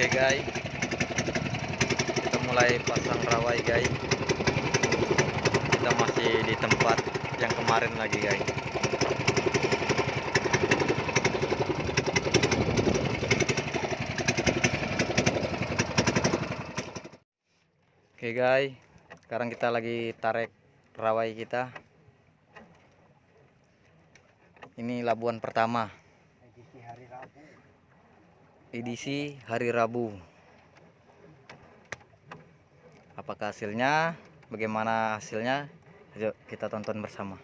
Oke guys, kita mulai pasang rawai guys. Kita masih di tempat yang kemarin lagi guys. Oke guys, sekarang kita lagi tarik rawai kita. Ini labuan pertama. Edisi hari Rabu. Apakah hasilnya? Bagaimana hasilnya? Ayo kita tonton bersama.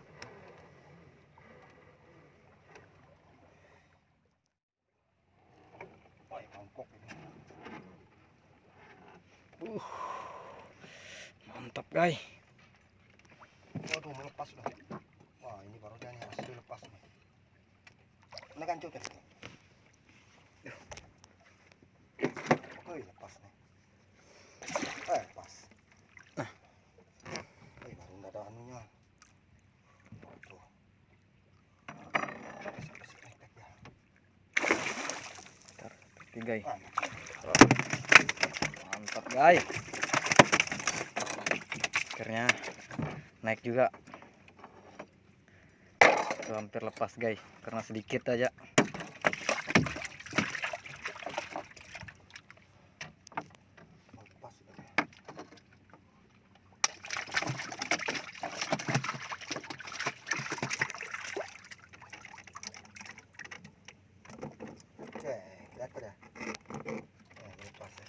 Mantap guys. Waduh, melepas sudah. Wah, ini baru dia masih dilepas nih. Ini kan cukup. Oh, lepas nih. Lepas. Nah. Baru enggak ada anunya. Tuh. Tiga. Mantap guys. Akhirnya naik juga. Tuh, hampir lepas guys, karena sedikit aja. Oke, lihat dah. Lepas ya.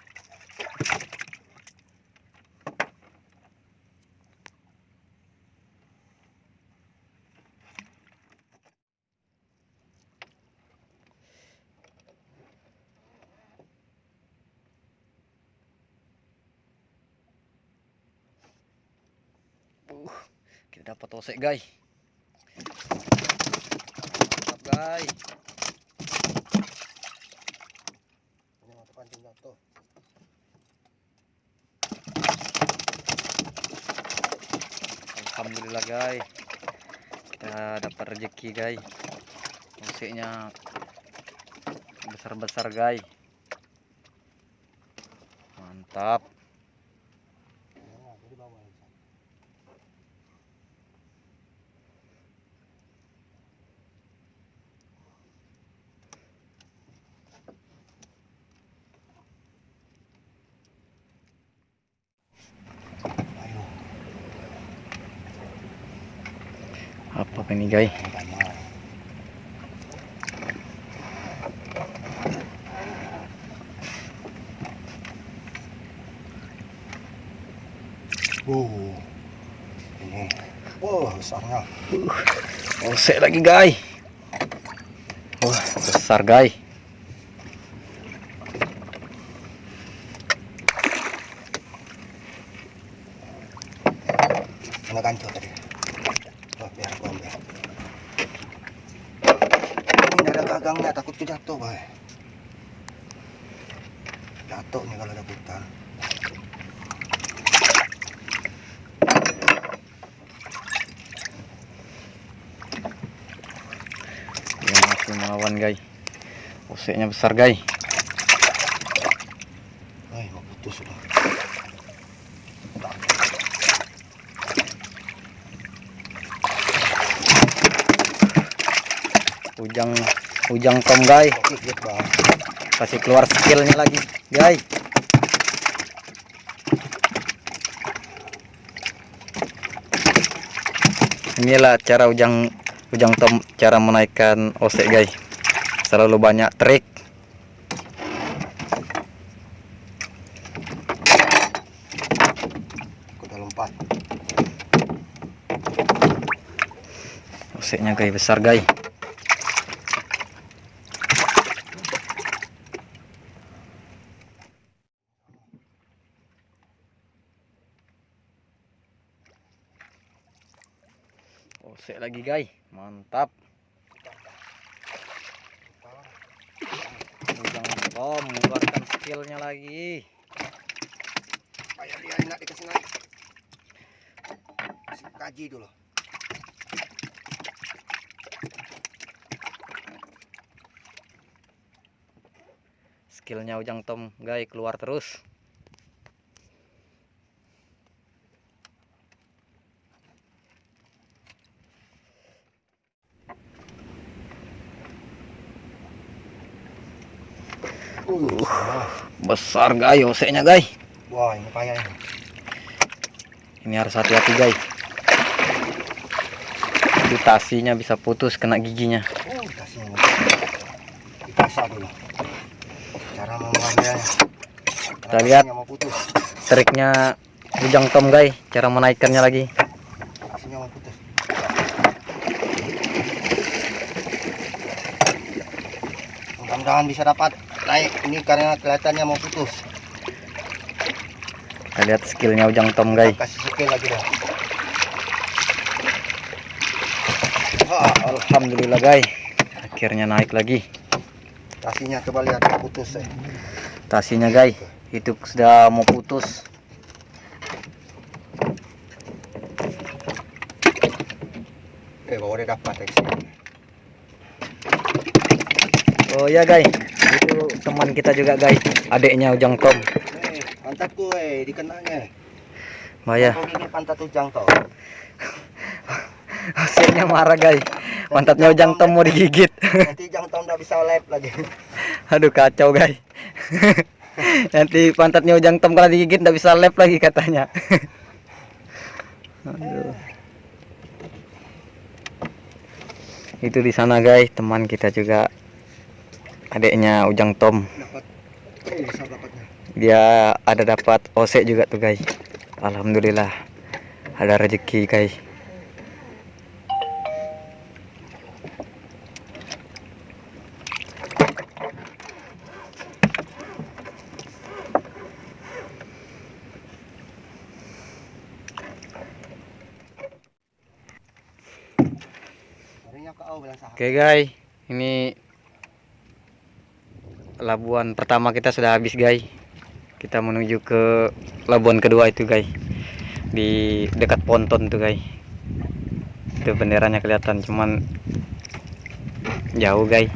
Kita dapat osek guys. Mantap guys. Ini mata pancing jatuh. Alhamdulillah guys, kita dapat rezeki guys. Oseknya besar-besar guys. Mantap. Jadi bawah ini. Apa ini guys? Ini. Besarnya. Osek lagi guys. Wah, besar guys. Mana kancur tadi? Oh, biar aku ambil. Ini ada gagangnya, takut jatuh, boy. Jatuh nih kalau ada putar. Dia masih melawan guys. Oseknya besar guys. Mau putus sudah. Ujang tom guys. Bang. Kasih keluar skillnya lagi guys. Inilah cara ujang tom cara menaikkan osek guys. Selalu banyak trik. Udah lompat. Oseknya guys besar guys. Osek lagi guys, mantap. Ujang tom mengeluarkan skillnya lagi. Supaya dia enak dikasih naik. Kasih kaji dulu. skillnya Ujang Tom guys, keluar terus. Besar guys OC-nya guys. Wah, ini payah ini. Ini harus hati-hati guys. Itu tasinya bisa putus kena giginya. Tasinya dipasang dulu. Cara mengambilnya. Kita lihat mau putus. triknya Ujang Tom guys, cara menaikkannya lagi. Tasinya mau putus. Mudah-mudahan bisa dapat naik ini karena kelihatannya mau putus. Kita lihat skillnya Ujang Tom guys. Kasih skill lagi dah. Alhamdulillah guys, akhirnya naik lagi. Tasinya coba lihat putus ya. Tasinya guys, itu sudah mau putus. Baru dia dapat ya. Oh ya guys, itu teman kita juga guys, adiknya Ujang Tom. Pantatku dikenanya. Bahaya. Kau gigit pantat Ujang Tom. Hasilnya marah guys. Pantatnya Ujang Tom mau digigit. Nanti Ujang Tom udah bisa live lagi. Aduh kacau guys. Nanti pantatnya Ujang Tom kalau digigit nggak bisa live lagi katanya. Aduh. Itu di sana guys, teman kita juga, adiknya Ujang Tom. Dapat. Bisa dapatnya. Dia ada dapat OC juga tuh guys. Alhamdulillah ada rezeki guys. Oke guys, ini labuan pertama kita sudah habis guys. Kita menuju ke labuan kedua itu guys, di dekat ponton tuh guys. Itu benderanya kelihatan, cuman jauh guys.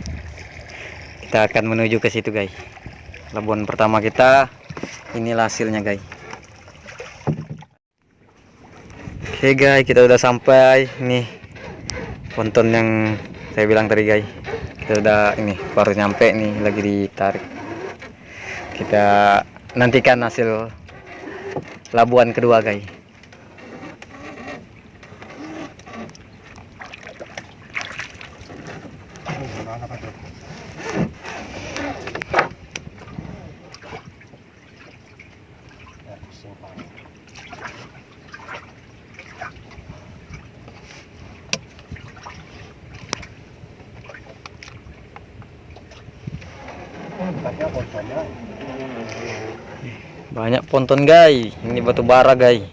Kita akan menuju ke situ guys. Labuan pertama kita, inilah hasilnya guys. Oke guys, kita udah sampai nih ponton yang saya bilang tadi guys. Kita udah ini baru nyampe nih, lagi ditarik. Kita nantikan hasil labuan kedua guys. Banyak ponton guys. Ini batu bara guys.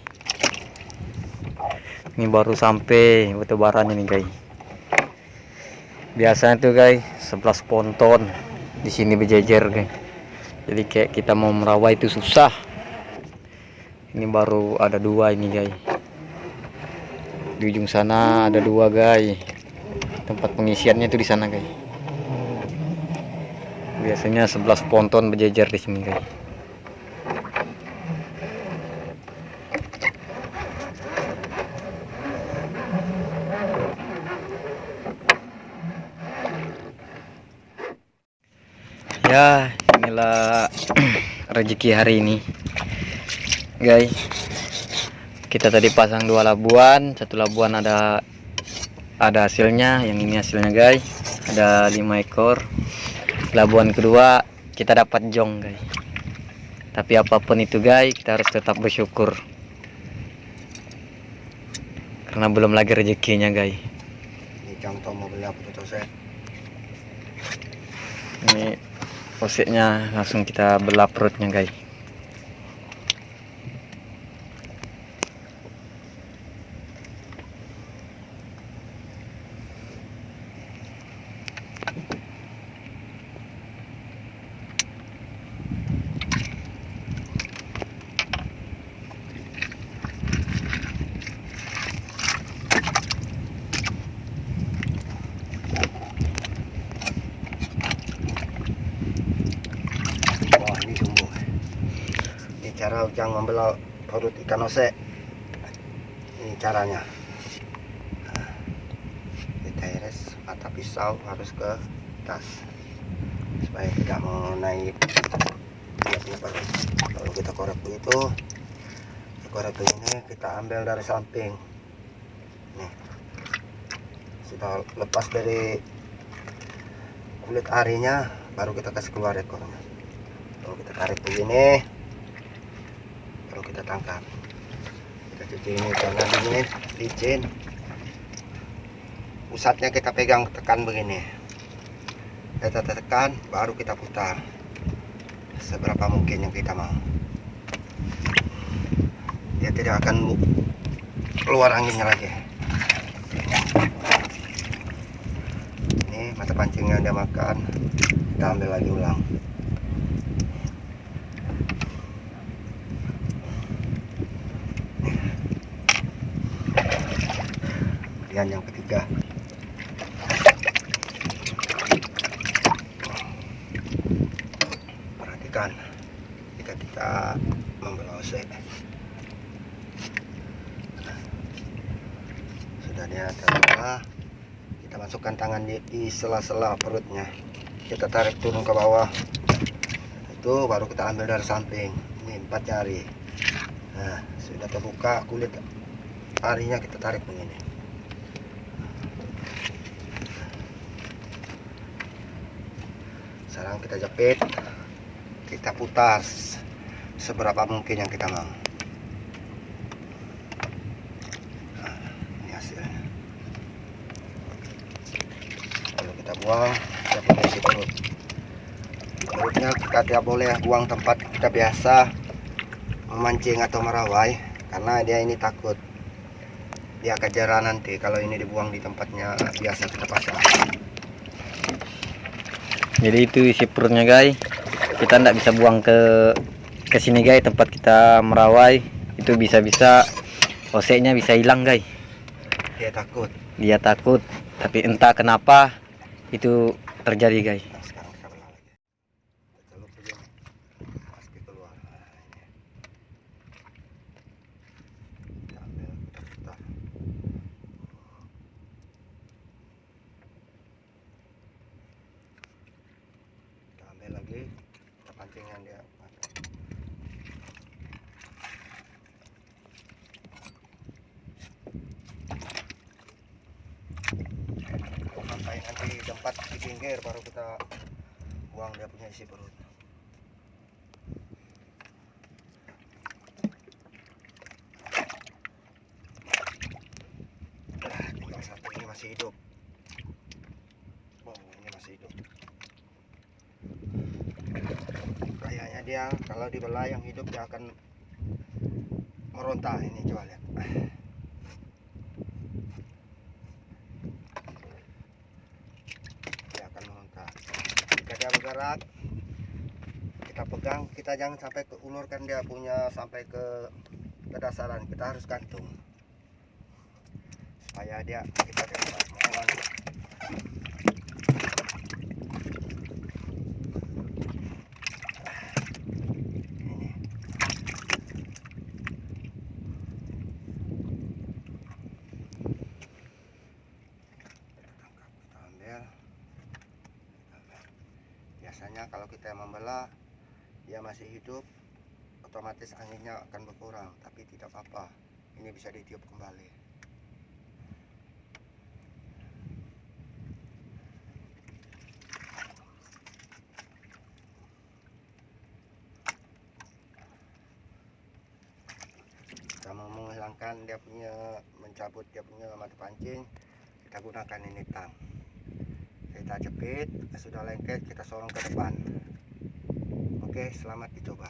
Ini baru sampai batu baranya nih guys. Biasanya tuh guys 11 ponton di sini berjejer guys. Jadi kayak kita mau merawai itu susah. Ini baru ada 2 ini guys. Di ujung sana ada 2 guys. Tempat pengisiannya itu di sana guys. Biasanya 11 ponton berjejer di sini guys. Ya, inilah rezeki hari ini guys. Kita tadi pasang 2 labuan, 1 labuan ada hasilnya. Yang ini hasilnya guys, ada 5 ekor. Labuan kedua kita dapat jong guys. Tapi apapun itu guys, kita harus tetap bersyukur karena belum lagi rezekinya guys. Ini contoh mau beli apa tuh saya? Ini poseknya langsung kita belah perutnya guys. ajang membelah perut ikan osek. Ini caranya. Nah, kita iris mata pisau harus ke atas supaya tidak mengenai perut. Kalau kita korek begitu, korek begini, kita ambil dari samping. Nih, sudah lepas dari kulit arinya, baru kita kasih keluar ekornya. Kalau kita tarik begini, baru kita tangkap. Kita cuci ini karena begini licin. Pusatnya kita pegang, tekan begini. Kita tekan, baru kita putar seberapa mungkin yang kita mau. Dia tidak akan keluar anginnya lagi. Ini mata pancing yang dia makan, kita ambil lagi ulang. Kemudian yang ketiga, perhatikan jika kita membelah osek, sudah dia terbelah, kita masukkan tangan di sela-sela perutnya, kita tarik turun ke bawah, itu baru kita ambil dari samping. Ini 4 jari. Nah, sudah terbuka kulit arinya, kita tarik begini. Sekarang kita jepit, kita putar seberapa mungkin yang kita mau. Nah, ini hasilnya. Lalu kita buang, kita punya isi perut. Perutnya kita tidak boleh buang tempat kita biasa memancing atau merawai, karena dia ini takut dia kejaran nanti kalau ini dibuang di tempatnya biasa kita pasang. Jadi itu isi perutnya guys, kita tidak bisa buang ke sini guys, tempat kita merawai. Itu bisa-bisa oseknya bisa hilang guys. Dia takut, tapi entah kenapa itu terjadi guys. nah, sekarang kita belah lagi. Kita celup begini, pasti keluar. Nah, ini. Kita ambil, kita putar. Kita ambil lagi, kita pancing yang dia makan. Sampai nanti tempat di pinggir, baru kita buang dia punya isi perut. Tinggal satu, ini masih hidup. Oh, ini masih hidup. Kayaknya dia kalau dibelah yang hidup dia akan meronta. Ini coba lihat. Dia akan meronta. Jika dia bergerak, kita pegang, kita jangan sampai ulurkan dia punya sampai ke dasaran. Kita harus gantung supaya dia kita dapat melawan. Biasanya kalau kita membelah dia masih hidup, otomatis anginnya akan berkurang, tapi tidak apa-apa, ini bisa ditiup kembali. Kita mau menghilangkan dia punya, mencabut dia punya mata pancing, kita gunakan ini tang. Kita jepit, sudah lengket, kita sorong ke depan. Oke, selamat dicoba.